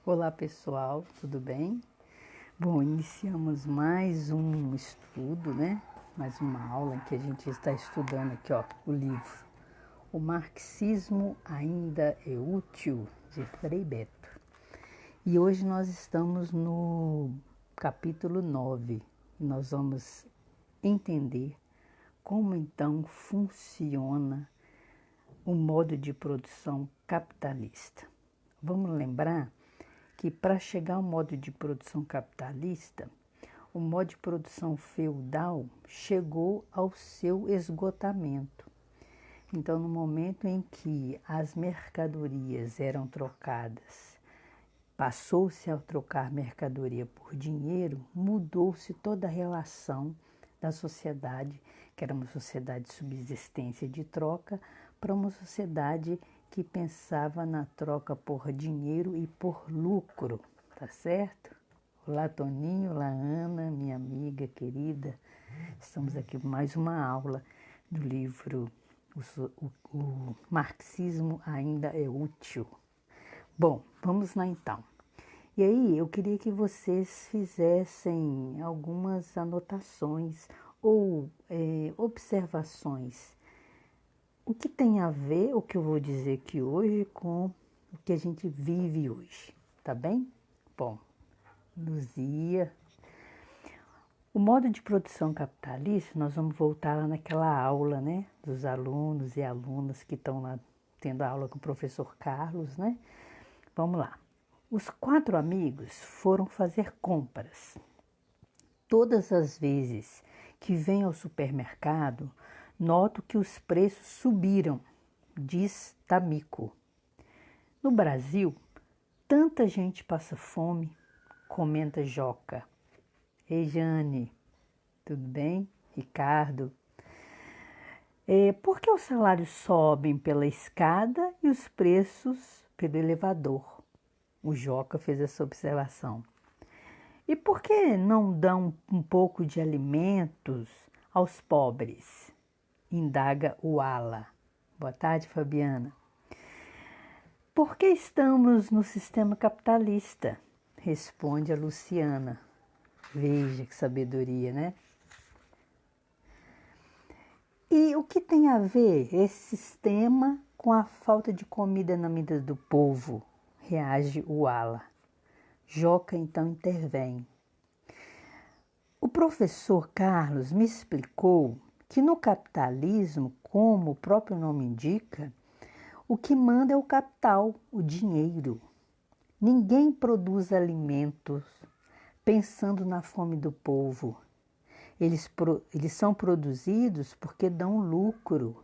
Olá pessoal, tudo bem? Bom, iniciamos mais um estudo, né? Mais uma aula em que a gente está estudando aqui, ó, o livro O Marxismo Ainda é Útil, de Frei Beto. E hoje nós estamos no capítulo 9 e nós vamos entender como então funciona o modo de produção capitalista. Vamos lembrar que para chegar ao modo de produção capitalista, o modo de produção feudal chegou ao seu esgotamento. Então, no momento em que as mercadorias eram trocadas, passou-se a trocar mercadoria por dinheiro, mudou-se toda a relação da sociedade, que era uma sociedade de subsistência e de troca, para uma sociedade que pensava na troca por dinheiro e por lucro, tá certo? Olá, Toninho, olá, Ana, minha amiga querida. Estamos aqui com mais uma aula do livro o Marxismo Ainda é Útil. Bom, vamos lá então. E aí, eu queria que vocês fizessem algumas anotações ou observações. O que tem a ver o que eu vou dizer aqui hoje com o que a gente vive hoje, tá bem? Bom, Luzia. O modo de produção capitalista, nós vamos voltar lá naquela aula, né? Dos alunos e alunas que estão lá tendo aula com o professor Carlos, né? Vamos lá. Os 4 amigos foram fazer compras. Todas as vezes que vêm ao supermercado, noto que os preços subiram, diz Tamico. No Brasil, tanta gente passa fome, comenta Joca. Ei, Jane, tudo bem? Ricardo. Por que os salários sobem pela escada e os preços pelo elevador? O Joca fez essa observação. E por que não dão um pouco de alimentos aos pobres? Indaga o Ala. Boa tarde, Fabiana. Por que estamos no sistema capitalista? Responde a Luciana. Veja que sabedoria, né? E o que tem a ver esse sistema com a falta de comida na mesa do povo? Reage o Ala. Joca então intervém. O professor Carlos me explicou que no capitalismo, como o próprio nome indica, o que manda é o capital, o dinheiro. Ninguém produz alimentos pensando na fome do povo. Eles são produzidos porque dão lucro.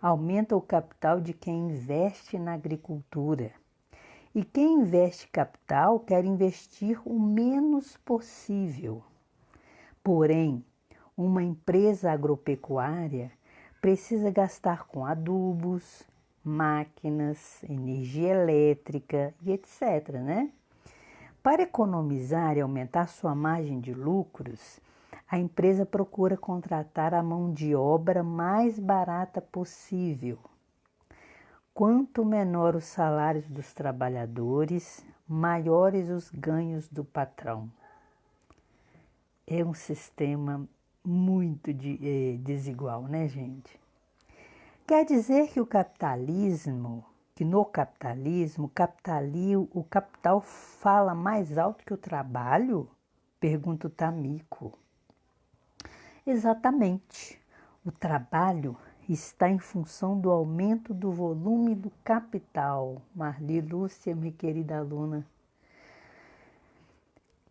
Aumenta o capital de quem investe na agricultura. E quem investe capital quer investir o menos possível. Porém, uma empresa agropecuária precisa gastar com adubos, máquinas, energia elétrica e etc., né? Para economizar e aumentar sua margem de lucros, a empresa procura contratar a mão de obra mais barata possível. Quanto menor os salários dos trabalhadores, maiores os ganhos do patrão. É um sistema muito desigual, né, gente? Quer dizer que no capitalismo, o capital fala mais alto que o trabalho? Pergunta o Tamico. Exatamente. O trabalho está em função do aumento do volume do capital. Marli Lúcia, minha querida aluna.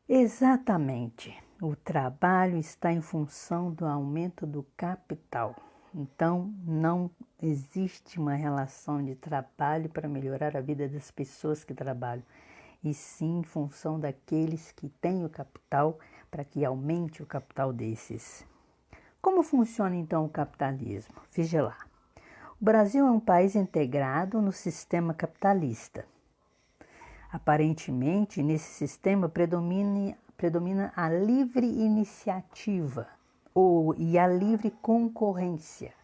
Exatamente. O trabalho está em função do aumento do capital. Então, não existe uma relação de trabalho para melhorar a vida das pessoas que trabalham, e sim em função daqueles que têm o capital para que aumente o capital desses. Como funciona então o capitalismo? Veja lá. O Brasil é um país integrado no sistema capitalista. Aparentemente, nesse sistema predomina a livre iniciativa e a livre concorrência,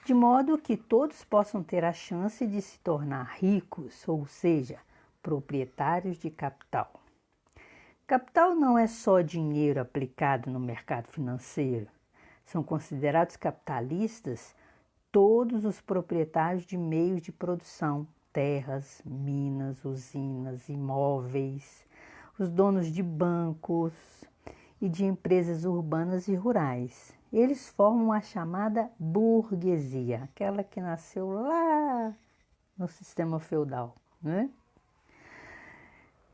de modo que todos possam ter a chance de se tornar ricos, ou seja, proprietários de capital. Capital não é só dinheiro aplicado no mercado financeiro. São considerados capitalistas todos os proprietários de meios de produção, terras, minas, usinas, imóveis, os donos de bancos e de empresas urbanas e rurais. Eles formam a chamada burguesia, aquela que nasceu lá no sistema feudal, né?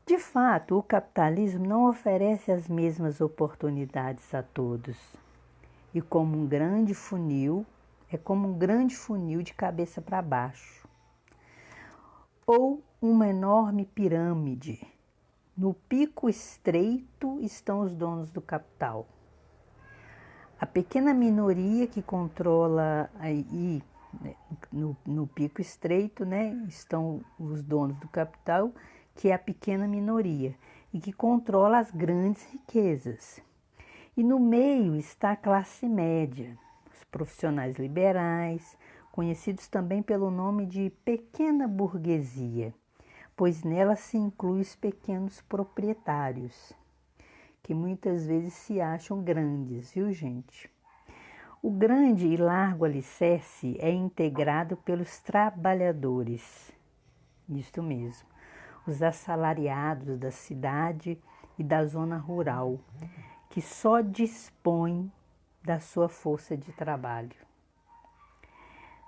De fato, o capitalismo não oferece as mesmas oportunidades a todos. E como um grande funil, é como um grande funil de cabeça para baixo. Ou uma enorme pirâmide. No pico estreito estão os donos do capital. A pequena minoria que controla aí, no pico estreito, né, estão os donos do capital, que é a pequena minoria, e que controla as grandes riquezas. E no meio está a classe média, os profissionais liberais, conhecidos também pelo nome de pequena burguesia, pois nela se inclui os pequenos proprietários, que muitas vezes se acham grandes, viu, gente? O grande e largo alicerce é integrado pelos trabalhadores, isto mesmo, os assalariados da cidade e da zona rural, que só dispõem da sua força de trabalho.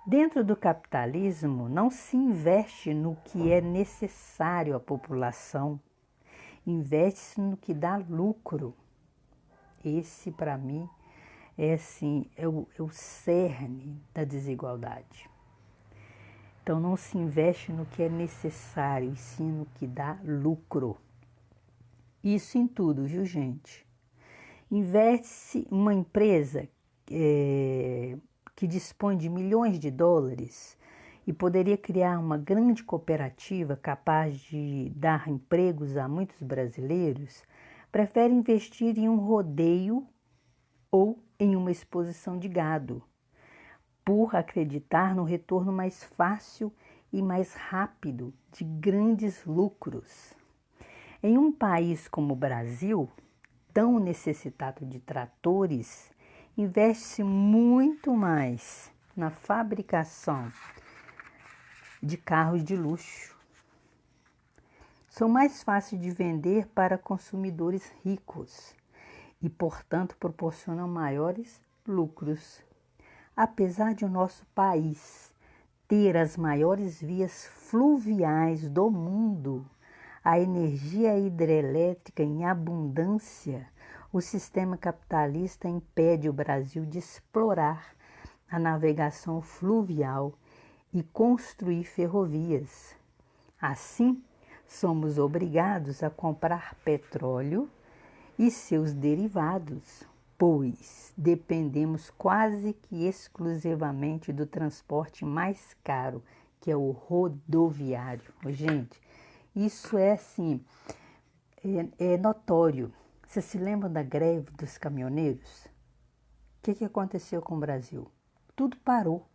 Dentro do capitalismo, não se investe no que é necessário à população, investe-se no que dá lucro. Esse, para mim, é o cerne da desigualdade. Então, não se investe no que é necessário, e sim no que dá lucro. Isso em tudo, viu, gente? Investe-se uma empresa que dispõe de milhões de dólares e poderia criar uma grande cooperativa capaz de dar empregos a muitos brasileiros, prefere investir em um rodeio ou em uma exposição de gado, por acreditar no retorno mais fácil e mais rápido de grandes lucros. Em um país como o Brasil, tão necessitado de tratores, investe-se muito mais na fabricação de carros de luxo. São mais fáceis de vender para consumidores ricos e, portanto, proporcionam maiores lucros. Apesar de o nosso país ter as maiores vias fluviais do mundo, a energia hidrelétrica em abundância, o sistema capitalista impede o Brasil de explorar a navegação fluvial e construir ferrovias. Assim, somos obrigados a comprar petróleo e seus derivados, pois dependemos quase que exclusivamente do transporte mais caro, que é o rodoviário. Gente, isso é assim, é notório. Você se lembra da greve dos caminhoneiros? O que aconteceu com o Brasil? Tudo parou,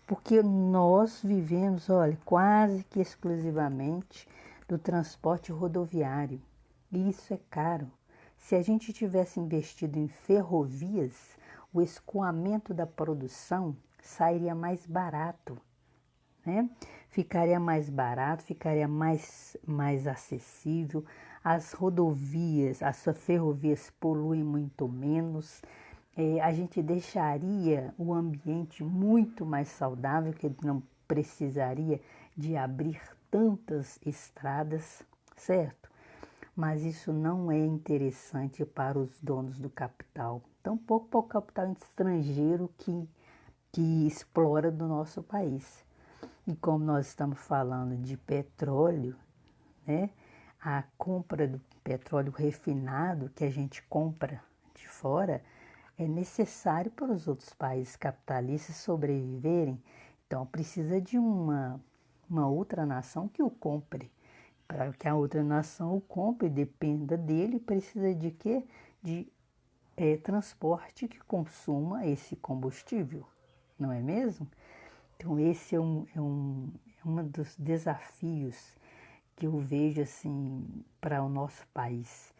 porque nós vivemos, olha, quase que exclusivamente do transporte rodoviário. E isso é caro. Se a gente tivesse investido em ferrovias, o escoamento da produção sairia mais barato, né? Ficaria mais barato, ficaria mais acessível. As rodovias, as ferrovias poluem muito menos. A gente deixaria o ambiente muito mais saudável, que não precisaria de abrir tantas estradas, certo? Mas isso não é interessante para os donos do capital, tampouco para o capital estrangeiro que explora do nosso país. E como nós estamos falando de petróleo, né, a compra do petróleo refinado que a gente compra de fora é necessário para os outros países capitalistas sobreviverem. Então precisa de uma outra nação que o compre. Para que a outra nação o compre e dependa dele, precisa de quê? De transporte que consuma esse combustível, não é mesmo? Então esse é um dos desafios que eu vejo assim para o nosso país.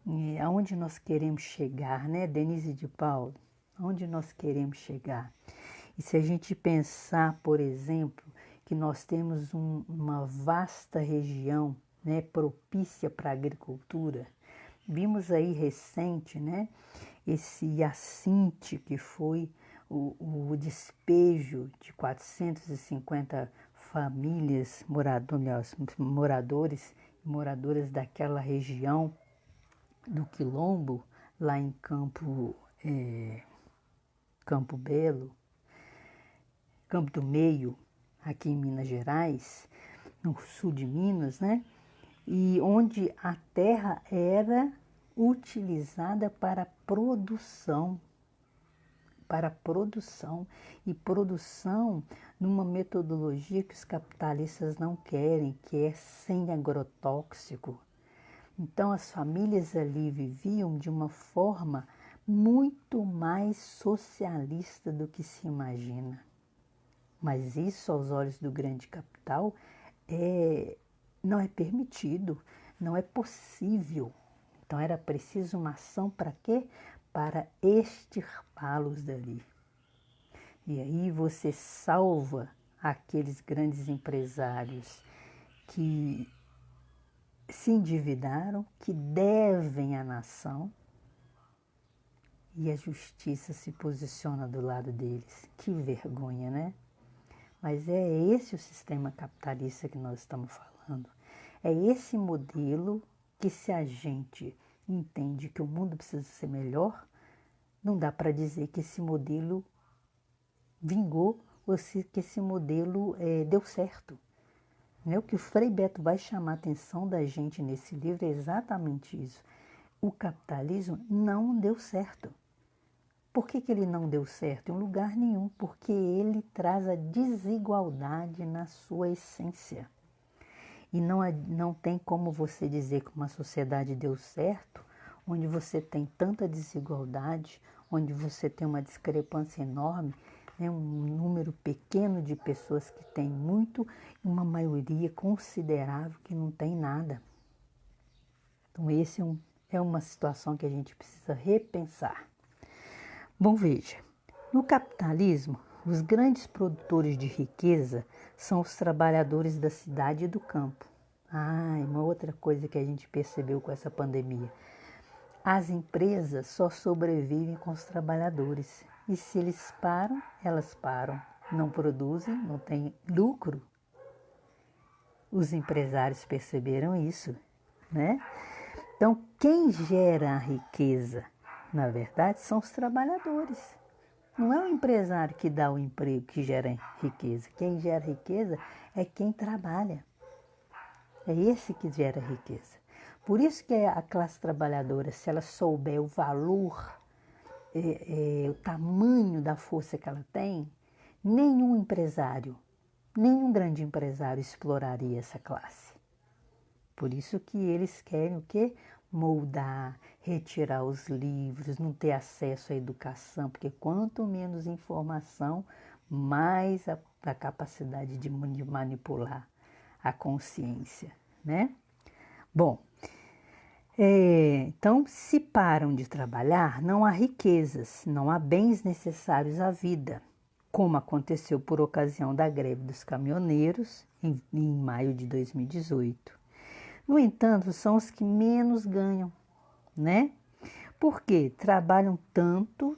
E aonde nós queremos chegar, né, Denise de Paulo? Aonde nós queremos chegar? E se a gente pensar, por exemplo, que nós temos uma vasta região, né, propícia para a agricultura, vimos aí recente, né, esse Jacinte, que foi o despejo de 450 famílias, moradores e moradoras daquela região do Quilombo, lá em Campo Belo, Campo do Meio, aqui em Minas Gerais, no sul de Minas, né? E onde a terra era utilizada para produção numa metodologia que os capitalistas não querem, que é sem agrotóxico. Então as famílias ali viviam de uma forma muito mais socialista do que se imagina. Mas isso, aos olhos do grande capital, não é permitido, não é possível. Então era preciso uma ação para quê? Para extirpá-los dali. E aí você salva aqueles grandes empresários que se endividaram, que devem à nação, e a justiça se posiciona do lado deles. Que vergonha, né? Mas é esse o sistema capitalista que nós estamos falando. É esse modelo que, se a gente entende que o mundo precisa ser melhor, não dá para dizer que esse modelo vingou ou que esse modelo deu certo. O que o Frei Beto vai chamar a atenção da gente nesse livro é exatamente isso. O capitalismo não deu certo. Por que ele não deu certo? Em lugar nenhum, porque ele traz a desigualdade na sua essência. E não tem como você dizer que uma sociedade deu certo, onde você tem tanta desigualdade, onde você tem uma discrepância enorme, né, um número pequeno de pessoas que tem muito e uma maioria considerável que não tem nada. Então, esse é uma situação que a gente precisa repensar. Bom, veja, no capitalismo, os grandes produtores de riqueza são os trabalhadores da cidade e do campo. Uma outra coisa que a gente percebeu com essa pandemia. As empresas só sobrevivem com os trabalhadores. E se eles param, elas param. Não produzem, não tem lucro. Os empresários perceberam isso, né? Então, quem gera a riqueza, na verdade, são os trabalhadores. Não é o empresário que dá o emprego que gera riqueza. Quem gera riqueza é quem trabalha. É esse que gera riqueza. Por isso que a classe trabalhadora, se ela souber o valor, o tamanho da força que ela tem, nenhum empresário, nenhum grande empresário exploraria essa classe. Por isso que eles querem o quê? Moldar, retirar os livros, não ter acesso à educação, porque quanto menos informação, mais a capacidade de manipular a consciência, né? Bom, então, se param de trabalhar, não há riquezas, não há bens necessários à vida, como aconteceu por ocasião da greve dos caminhoneiros em maio de 2018. No entanto, são os que menos ganham, né? Porque trabalham tanto,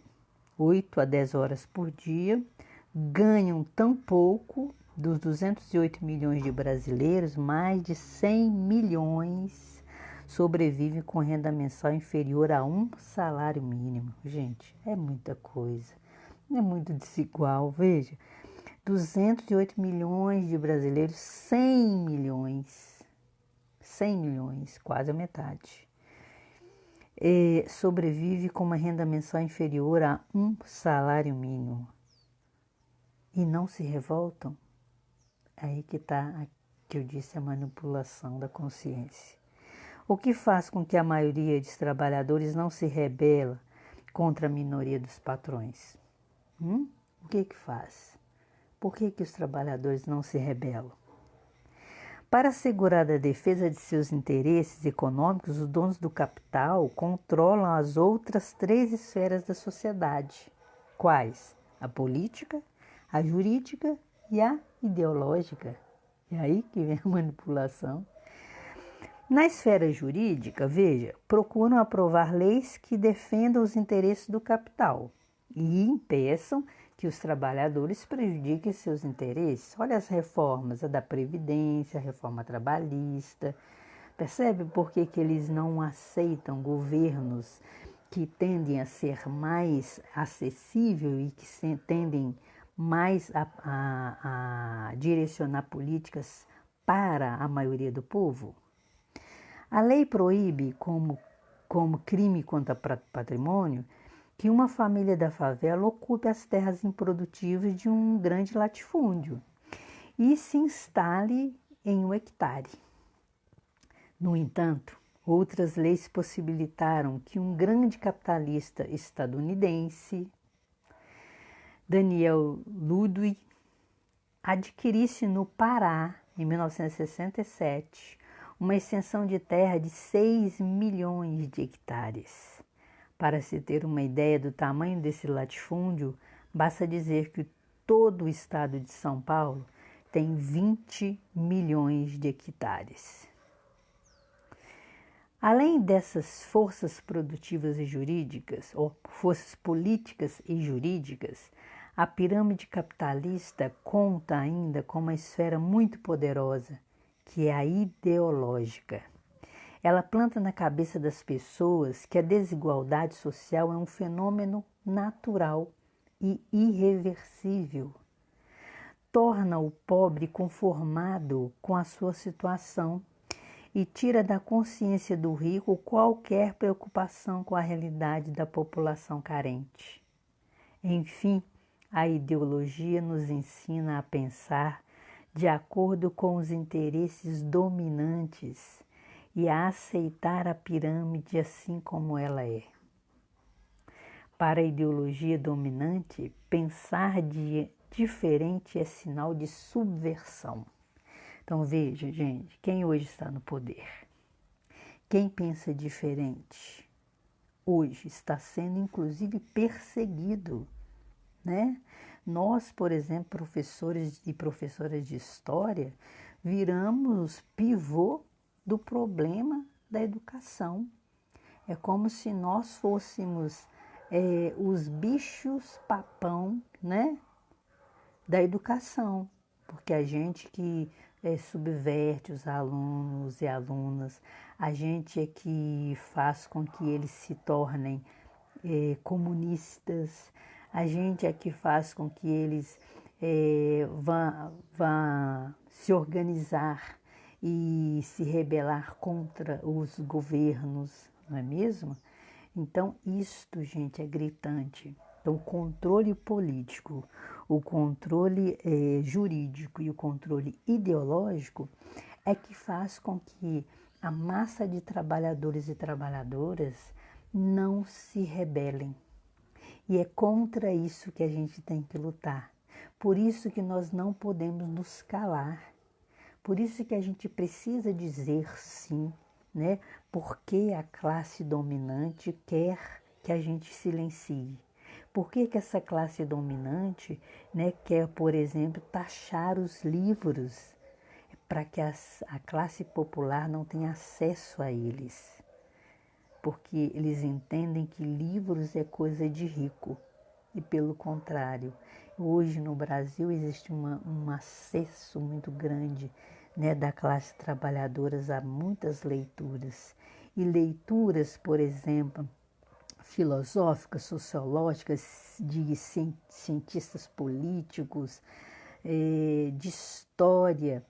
8 a 10 horas por dia, ganham tão pouco. Dos 208 milhões de brasileiros, mais de 100 milhões sobrevivem com renda mensal inferior a um salário mínimo. Gente, é muita coisa, é muito desigual. Veja, 208 milhões de brasileiros, 100 milhões, quase a metade, sobrevive com uma renda mensal inferior a um salário mínimo e não se revoltam. Aí que está, que eu disse, a manipulação da consciência. O que faz com que a maioria dos trabalhadores não se rebela contra a minoria dos patrões? O que faz? Por que os trabalhadores não se rebelam? Para assegurar a defesa de seus interesses econômicos, os donos do capital controlam as outras 3 esferas da sociedade. Quais? A política, a jurídica e a ideológica. É aí que vem a manipulação. Na esfera jurídica, veja, procuram aprovar leis que defendam os interesses do capital e impeçam que os trabalhadores prejudiquem seus interesses. Olha as reformas, a da Previdência, a reforma trabalhista. Percebe por que eles não aceitam governos que tendem a ser mais acessível e que tendem mais a direcionar políticas para a maioria do povo? A lei proíbe, como crime contra patrimônio, que uma família da favela ocupe as terras improdutivas de um grande latifúndio e se instale em um hectare. No entanto, outras leis possibilitaram que um grande capitalista estadunidense, Daniel Ludwig, adquirisse no Pará, em 1967, uma extensão de terra de 6 milhões de hectares. Para se ter uma ideia do tamanho desse latifúndio, basta dizer que todo o estado de São Paulo tem 20 milhões de hectares. Além dessas forças produtivas e jurídicas, ou forças políticas e jurídicas, a pirâmide capitalista conta ainda com uma esfera muito poderosa, que é a ideológica. Ela planta na cabeça das pessoas que a desigualdade social é um fenômeno natural e irreversível. Torna o pobre conformado com a sua situação e tira da consciência do rico qualquer preocupação com a realidade da população carente. Enfim, a ideologia nos ensina a pensar de acordo com os interesses dominantes e a aceitar a pirâmide assim como ela é. Para a ideologia dominante, pensar diferente é sinal de subversão. Então veja, gente, quem hoje está no poder? Quem pensa diferente hoje está sendo inclusive perseguido, né? Nós, por exemplo, professores e professoras de história, viramos pivô do problema da educação. É como se nós fôssemos os bichos papão, né, da educação, porque a gente que subverte os alunos e alunas, a gente é que faz com que eles se tornem comunistas, a gente é que faz com que eles vão se organizar e se rebelar contra os governos, não é mesmo? Então, isto, gente, é gritante. Então, o controle político, o controle jurídico e o controle ideológico é que faz com que a massa de trabalhadores e trabalhadoras não se rebelem. E é contra isso que a gente tem que lutar. Por isso que nós não podemos nos calar. Por isso que a gente precisa dizer sim, né? Porque a classe dominante quer que a gente silencie. Por que essa classe dominante, né, quer, por exemplo, taxar os livros para que a classe popular não tenha acesso a eles? Porque eles entendem que livros é coisa de rico. E pelo contrário, hoje no Brasil existe um acesso muito grande, né, da classe trabalhadora a muitas leituras. E leituras, por exemplo, filosóficas, sociológicas, de cientistas políticos, de história,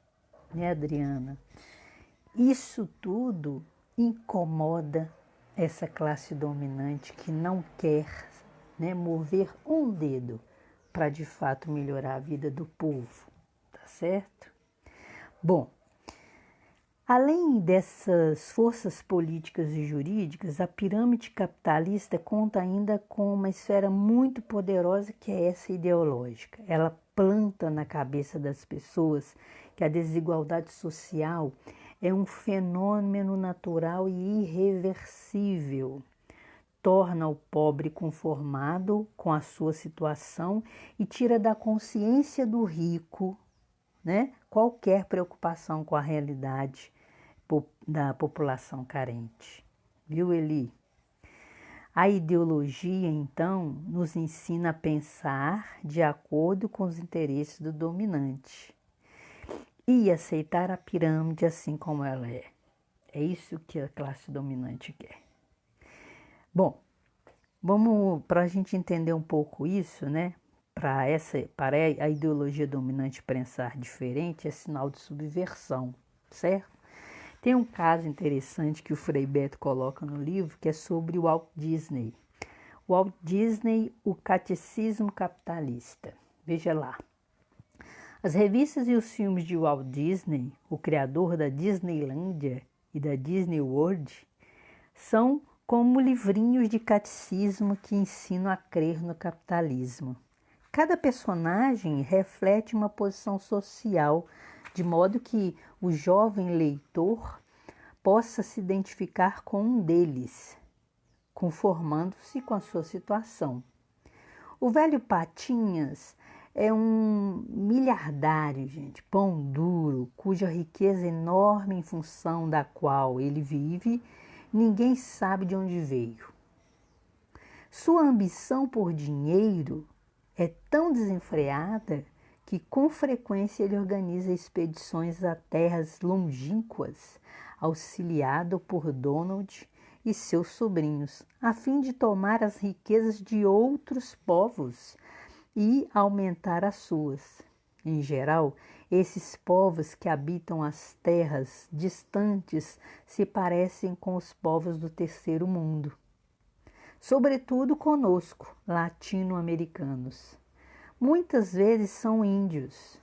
né, Adriana? Isso tudo incomoda essa classe dominante que não quer, né, mover um dedo para de fato melhorar a vida do povo, tá certo? Bom, Além dessas forças políticas e jurídicas, a pirâmide capitalista conta ainda com uma esfera muito poderosa que é essa ideológica. Ela planta na cabeça das pessoas que a desigualdade social é um fenômeno natural e irreversível. Torna o pobre conformado com a sua situação e tira da consciência do rico, né, qualquer preocupação com a realidade da população carente. Viu, Eli? A ideologia, então, nos ensina a pensar de acordo com os interesses do dominante e aceitar a pirâmide assim como ela é. É isso que a classe dominante quer. Bom, vamos, para a gente entender um pouco isso, né? Para a ideologia dominante pensar diferente é sinal de subversão, certo? Tem um caso interessante que o Frei Beto coloca no livro, que é sobre o Walt Disney. O Walt Disney, o catecismo capitalista. Veja lá. As revistas e os filmes de Walt Disney, o criador da Disneylândia e da Disney World, são como livrinhos de catecismo que ensinam a crer no capitalismo. Cada personagem reflete uma posição social, de modo que o jovem leitor possa se identificar com um deles, conformando-se com a sua situação. O velho Patinhas é um miliardário, gente, pão duro, cuja riqueza enorme em função da qual ele vive, ninguém sabe de onde veio. Sua ambição por dinheiro é tão desenfreada que com frequência ele organiza expedições a terras longínquas, auxiliado por Donald e seus sobrinhos, a fim de tomar as riquezas de outros povos e aumentar as suas. Em geral, esses povos que habitam as terras distantes se parecem com os povos do terceiro mundo, sobretudo conosco, latino-americanos. Muitas vezes são índios.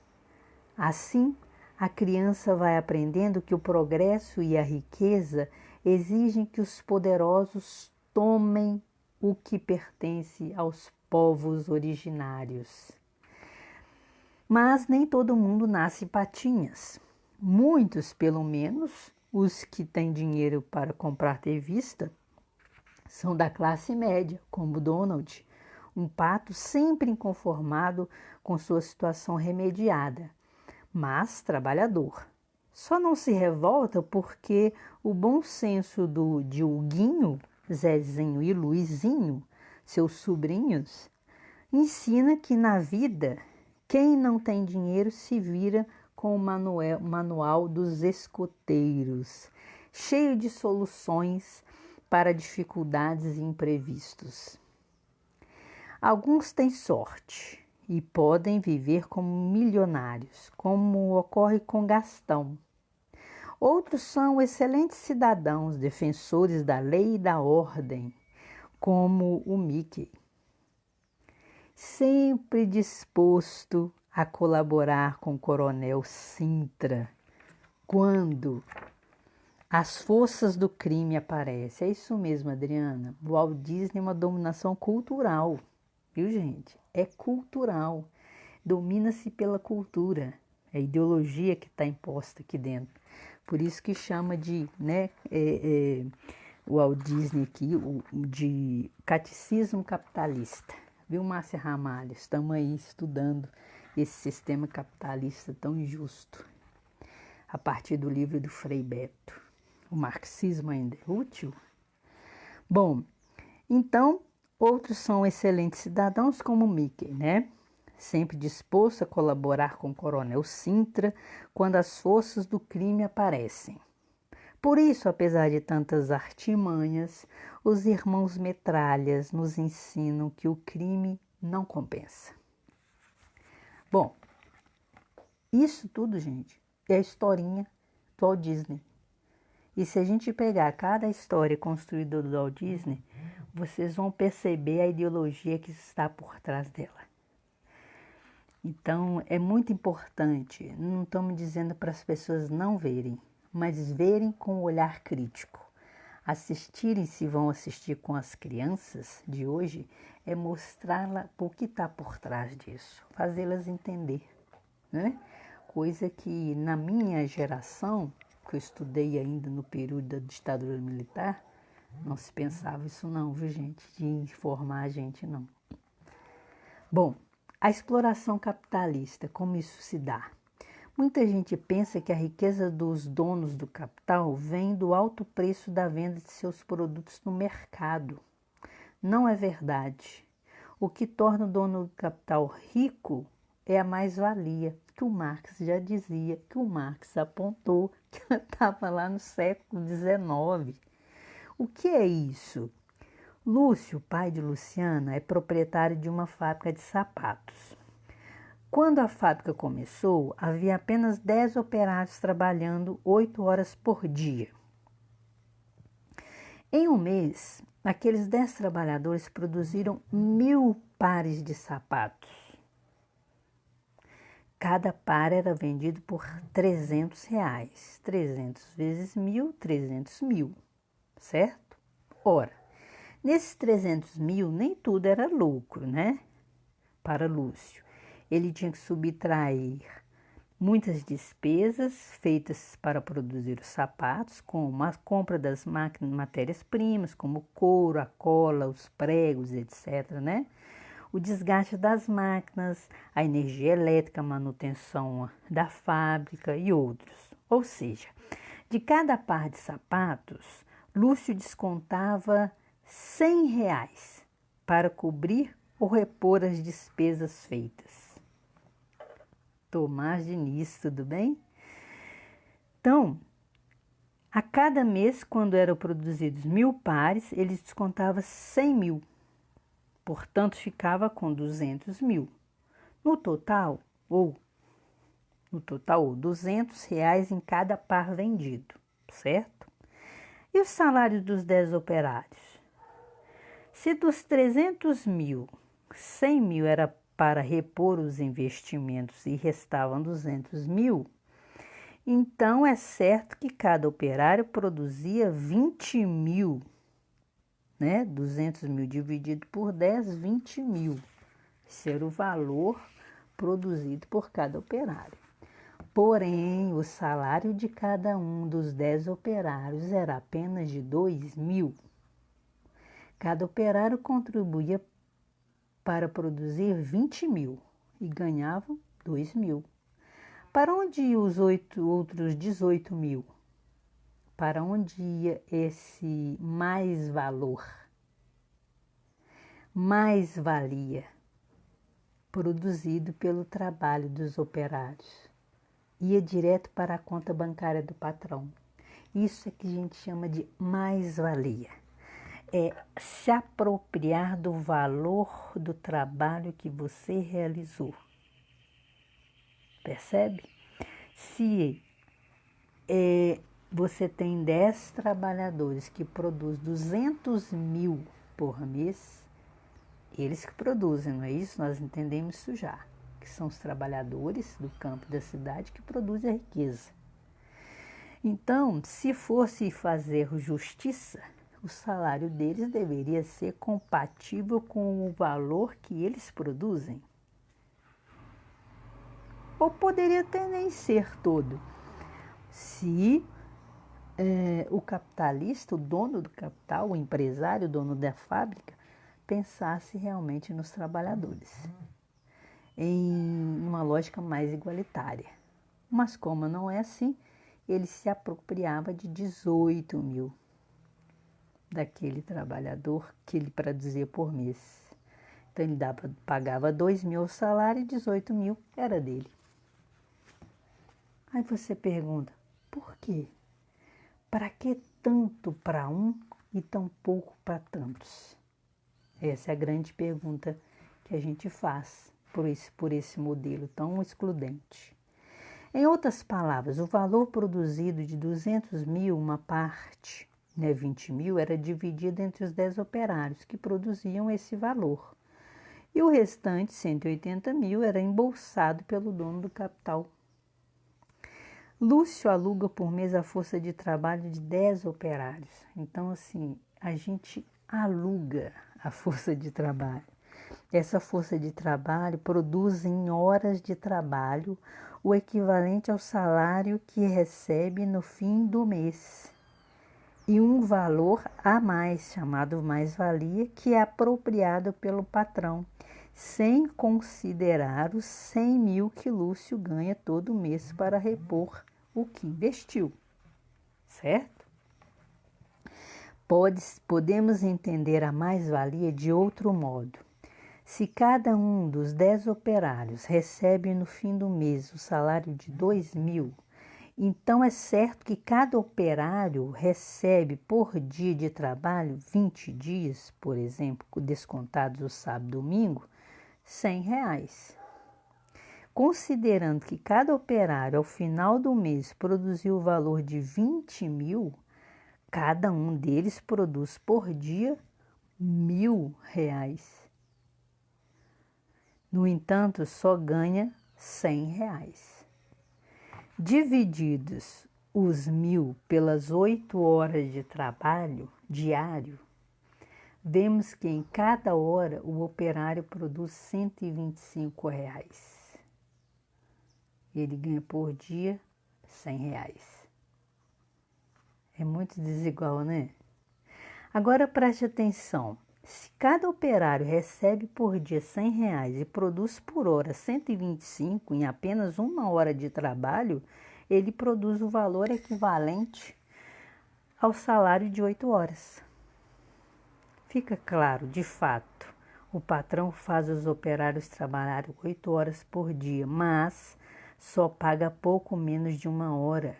Assim, a criança vai aprendendo que o progresso e a riqueza exigem que os poderosos tomem o que pertence aos povos originários. Mas nem todo mundo nasce patinhas. Muitos, pelo menos, os que têm dinheiro para comprar revista, são da classe média, como Donald, um pato sempre inconformado com sua situação remediada, mas trabalhador. Só não se revolta porque o bom senso do Dioguinho, Zezinho e Luizinho, seus sobrinhos, ensina que na vida quem não tem dinheiro se vira com o manual dos escoteiros, cheio de soluções para dificuldades e imprevistos. Alguns têm sorte e podem viver como milionários, como ocorre com Gastão. Outros são excelentes cidadãos, defensores da lei e da ordem, como o Mickey, sempre disposto a colaborar com o Coronel Sintra quando as forças do crime aparecem. É isso mesmo, Adriana. O Walt Disney é uma dominação cultural, viu, gente? É cultural. Domina-se pela cultura. É a ideologia que está imposta aqui dentro. Por isso que chama de, né, o Walt Disney aqui, de catecismo capitalista. Viu, Márcia Ramalho? Estamos aí estudando esse sistema capitalista tão injusto. A partir do livro do Frei Beto. O marxismo ainda é útil? Bom, então, outros são excelentes cidadãos como Mickey, né? Sempre disposto a colaborar com o Coronel Sintra quando as forças do crime aparecem. Por isso, apesar de tantas artimanhas, os irmãos Metralhas nos ensinam que o crime não compensa. Bom, isso tudo, gente, é a historinha do Walt Disney. E se a gente pegar cada história construída do Walt Disney, vocês vão perceber a ideologia que está por trás dela. Então, é muito importante, não estamos dizendo para as pessoas não verem, mas verem com o olhar crítico. Assistirem, se vão assistir com as crianças de hoje, é mostrá-la o que está por trás disso, fazê-las entender, né? Coisa que na minha geração, que eu estudei ainda no período da ditadura militar, não se pensava isso não, viu gente, de informar a gente não. Bom, a exploração capitalista, como isso se dá? Muita gente pensa que a riqueza dos donos do capital vem do alto preço da venda de seus produtos no mercado. Não é verdade. O que torna o dono do capital rico é a mais-valia, que o Marx já dizia, que o Marx apontou, que estava lá no século XIX. O que é isso? Lúcio, pai de Luciana, é proprietário de uma fábrica de sapatos. Quando a fábrica começou, havia apenas 10 operários trabalhando 8 horas por dia. Em um mês, aqueles 10 trabalhadores produziram 1.000 pares de sapatos. Cada par era vendido por R$300. 300 vezes 1.000, 300 mil, certo? Ora, nesses 300 mil, nem tudo era lucro, né? Para Lúcio. Ele tinha que subtrair muitas despesas feitas para produzir os sapatos, como a compra das matérias-primas, como o couro, a cola, os pregos, etc., né? O desgaste das máquinas, a energia elétrica, a manutenção da fábrica e outros. Ou seja, de cada par de sapatos, Lúcio descontava R$100 para cobrir ou repor as despesas feitas. Tomás Diniz, tudo bem? Então, a cada mês, quando eram produzidos 1.000 pares, ele descontava 100 mil. Portanto, ficava com 200 mil. No total, R$200 em cada par vendido, certo? E o salário dos 10 operários? Se dos 300 mil, 100 mil era para repor os investimentos e restavam 200 mil, então é certo que cada operário produzia 20 mil, né? 200 mil dividido por 10, 20 mil. Esse era o valor produzido por cada operário. Porém, o salário de cada um dos 10 operários era apenas de 2 mil. Cada operário contribuía para produzir 20 mil e ganhava 2 mil. Para onde iam os outros 18 mil? Para onde ia esse mais valor? Mais valia produzido pelo trabalho dos operários. Ia direto para a conta bancária do patrão. Isso é que a gente chama de mais-valia. É se apropriar do valor do trabalho que você realizou. Percebe? Se você tem 10 trabalhadores que produzem 200 mil por mês, eles que produzem, não é isso? Nós entendemos isso já, que são os trabalhadores do campo e da cidade que produzem a riqueza. Então, se fosse fazer justiça, o salário deles deveria ser compatível com o valor que eles produzem. Ou poderia até nem ser todo. Se o capitalista, o dono do capital, o empresário, o dono da fábrica, pensasse realmente nos trabalhadores, em uma lógica mais igualitária. Mas como não é assim, ele se apropriava de 18 mil daquele trabalhador que ele produzia por mês. Então ele pagava 2 mil o salário e 18 mil era dele. Aí você pergunta, por quê? Para que tanto para um e tão pouco para tantos? Essa é a grande pergunta que a gente faz por esse modelo tão excludente. Em outras palavras, o valor produzido de 200 mil, uma parte, 20 mil, era dividido entre os 10 operários que produziam esse valor. E o restante, 180 mil, era embolsado pelo dono do capital. Lúcio aluga por mês a força de trabalho de 10 operários. Então, assim, a gente aluga a força de trabalho. Essa força de trabalho produz em horas de trabalho o equivalente ao salário que recebe no fim do mês e um valor a mais, chamado mais-valia, que é apropriado pelo patrão, sem considerar os 100 mil que Lúcio ganha todo mês para repor o que investiu, certo? Podemos entender a mais-valia de outro modo. Se cada um dos 10 operários recebe no fim do mês o salário de 2 mil, então é certo que cada operário recebe por dia de trabalho, 20 dias, por exemplo, descontados o sábado e domingo, R$ 100. Considerando que cada operário ao final do mês produziu o valor de 20 mil, cada um deles produz por dia R$ 1.000. No entanto, só ganha R$ 100. Divididos os 1.000 pelas 8 horas de trabalho diário, vemos que em cada hora o operário produz R$ 125. Ele ganha por dia R$ 100. É muito desigual, né? Agora preste atenção. Se cada operário recebe por dia R$ 100 e produz por hora 125 em apenas uma hora de trabalho, ele produz o valor equivalente ao salário de 8 horas. Fica claro, de fato, o patrão faz os operários trabalharem 8 horas por dia, mas só paga pouco menos de uma hora.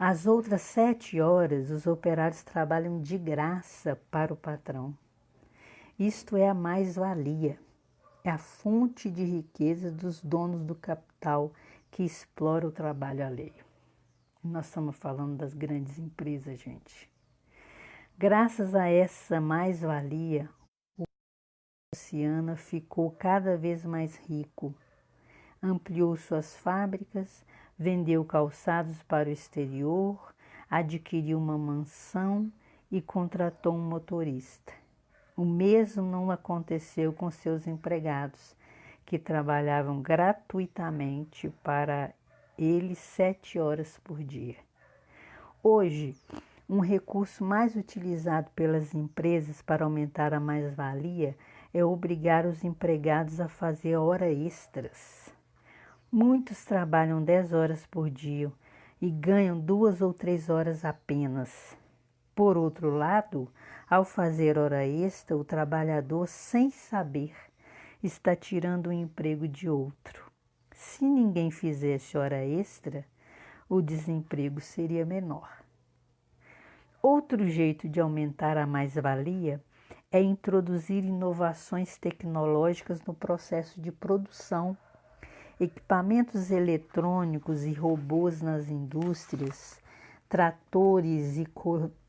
As outras 7 horas, os operários trabalham de graça para o patrão. Isto é a mais-valia, é a fonte de riqueza dos donos do capital que explora o trabalho alheio. Nós estamos falando das grandes empresas, gente. Graças a essa mais-valia, o Luciana ficou cada vez mais rico. Ampliou suas fábricas, vendeu calçados para o exterior, adquiriu uma mansão e contratou um motorista. O mesmo não aconteceu com seus empregados, que trabalhavam gratuitamente para ele 7 horas por dia. Hoje, um recurso mais utilizado pelas empresas para aumentar a mais-valia é obrigar os empregados a fazer horas extras. Muitos trabalham 10 horas por dia e ganham 2 ou 3 horas apenas. Por outro lado, ao fazer hora extra, o trabalhador, sem saber, está tirando o emprego de outro. Se ninguém fizesse hora extra, o desemprego seria menor. Outro jeito de aumentar a mais-valia é introduzir inovações tecnológicas no processo de produção. Equipamentos eletrônicos e robôs nas indústrias, tratores e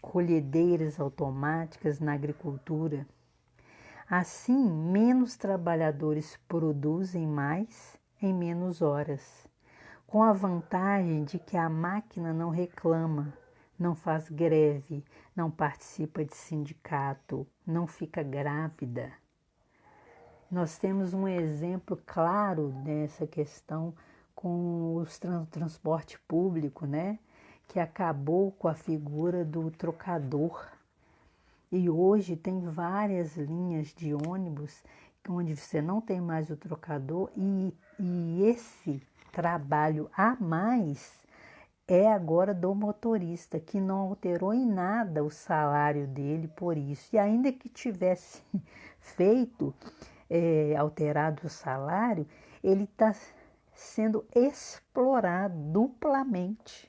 colhedeiras automáticas na agricultura. Assim, menos trabalhadores produzem mais em menos horas, com a vantagem de que a máquina não reclama, não faz greve, não participa de sindicato, não fica grávida. Nós temos um exemplo claro dessa questão com o transporte público, né? Que acabou com a figura do trocador. E hoje tem várias linhas de ônibus onde você não tem mais o trocador e esse trabalho a mais é agora do motorista, que não alterou em nada o salário dele por isso. E ainda que tivesse feito alterado o salário, ele está sendo explorado duplamente,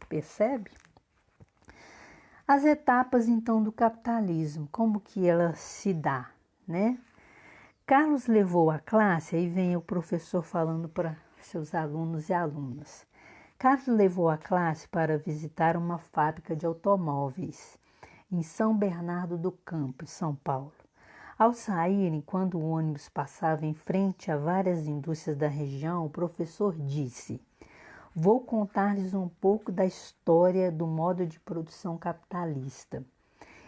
percebe? As etapas, então, do capitalismo, como que ela se dá, né? Carlos levou a classe, aí vem o professor falando para seus alunos e alunas. Carlos levou a classe para visitar uma fábrica de automóveis em São Bernardo do Campo, São Paulo. Ao saírem, quando o ônibus passava em frente a várias indústrias da região, o professor disse: vou contar-lhes um pouco da história do modo de produção capitalista.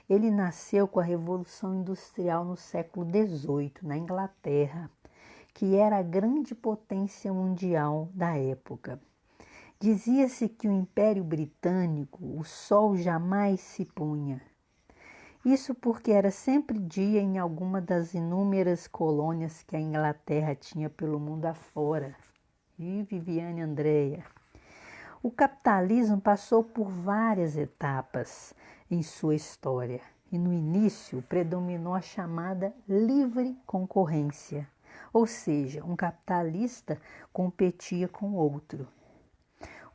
Ele nasceu com a Revolução Industrial no século XVIII, na Inglaterra, que era a grande potência mundial da época. Dizia-se que o Império Britânico, o sol jamais se punha. Isso porque era sempre dia em alguma das inúmeras colônias que a Inglaterra tinha pelo mundo afora. E Viviane Andréia. O capitalismo passou por várias etapas em sua história e no início predominou a chamada livre concorrência, ou seja, um capitalista competia com outro.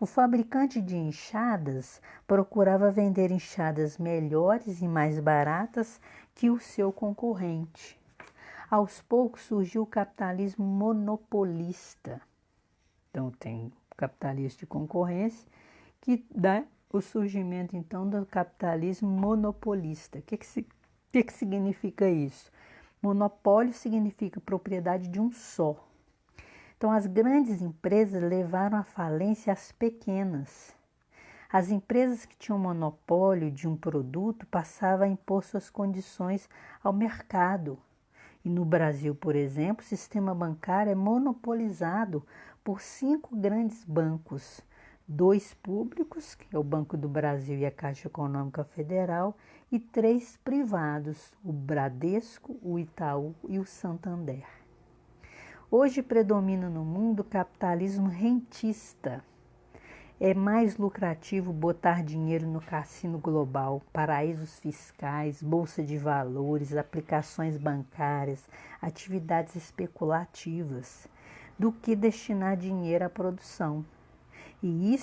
O fabricante de enxadas procurava vender enxadas melhores e mais baratas que o seu concorrente. Aos poucos surgiu o capitalismo monopolista. Então tem o capitalismo de concorrência que dá o surgimento então do capitalismo monopolista. O que significa isso? Monopólio significa propriedade de um só. Então, as grandes empresas levaram à falência as pequenas. As empresas que tinham monopólio de um produto passavam a impor suas condições ao mercado. E no Brasil, por exemplo, o sistema bancário é monopolizado por 5 grandes bancos, 2 públicos, que é o Banco do Brasil e a Caixa Econômica Federal, e 3 privados, o Bradesco, o Itaú e o Santander. Hoje predomina no mundo o capitalismo rentista. É mais lucrativo botar dinheiro no cassino global, paraísos fiscais, bolsa de valores, aplicações bancárias, atividades especulativas, do que destinar dinheiro à produção. E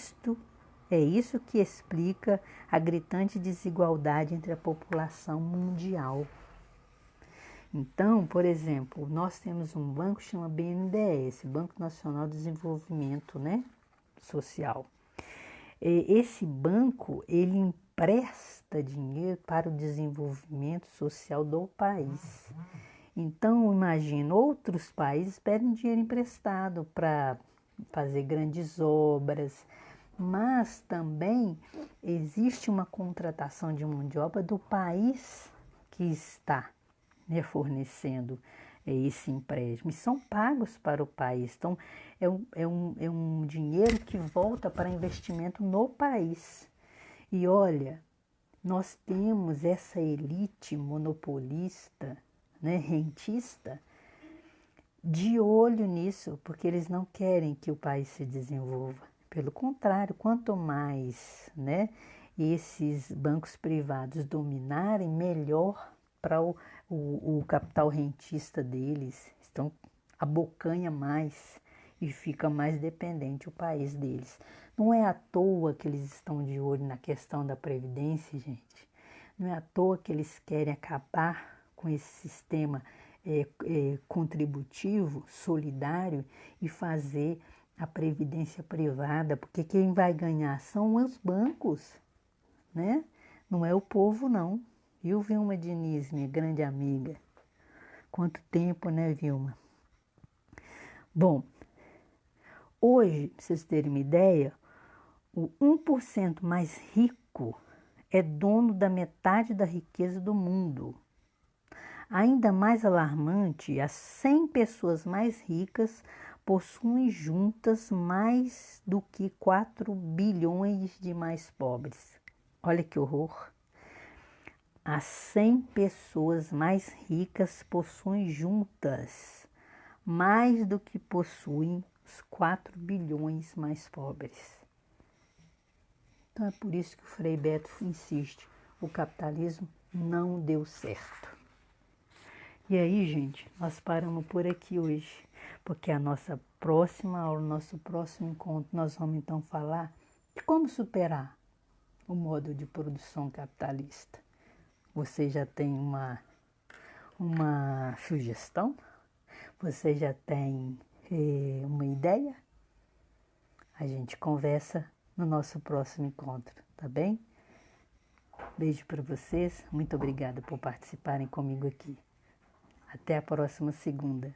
é isso que explica a gritante desigualdade entre a população mundial. Então, por exemplo, nós temos um banco que chama BNDES, Banco Nacional de Desenvolvimento, Social. Esse banco, ele empresta dinheiro para o desenvolvimento social do país. Então, imagina, outros países pedem dinheiro emprestado para fazer grandes obras, mas também existe uma contratação de mão de obra do país que está fornecendo esse empréstimo, e são pagos para o país. Então, é um dinheiro que volta para investimento no país. E olha, nós temos essa elite monopolista, rentista, de olho nisso, porque eles não querem que o país se desenvolva. Pelo contrário, quanto mais esses bancos privados dominarem, melhor para o capital rentista deles. Então, abocanha mais e fica mais dependente o país deles. Não é à toa que eles estão de olho na questão da Previdência, gente. Não é à toa que eles querem acabar com esse sistema contributivo, solidário, e fazer a previdência privada, porque quem vai ganhar são os bancos, Não é o povo, não. Viu, Vilma Diniz, minha grande amiga? Quanto tempo, Vilma? Bom, hoje, para vocês terem uma ideia, o 1% mais rico é dono da metade da riqueza do mundo. Ainda mais alarmante, as 100 pessoas mais ricas possuem juntas mais do que 4 bilhões de mais pobres. Olha que horror! As 100 pessoas mais ricas possuem juntas mais do que possuem os 4 bilhões mais pobres. Então é por isso que o Frei Beto insiste, o capitalismo não deu certo. E aí, gente, nós paramos por aqui hoje, porque a nossa próxima aula, o nosso próximo encontro, nós vamos então falar de como superar o modo de produção capitalista. Você já tem uma sugestão? Você já tem uma ideia? A gente conversa no nosso próximo encontro, tá bem? Beijo para vocês. Muito obrigada por participarem comigo aqui. Até a próxima segunda.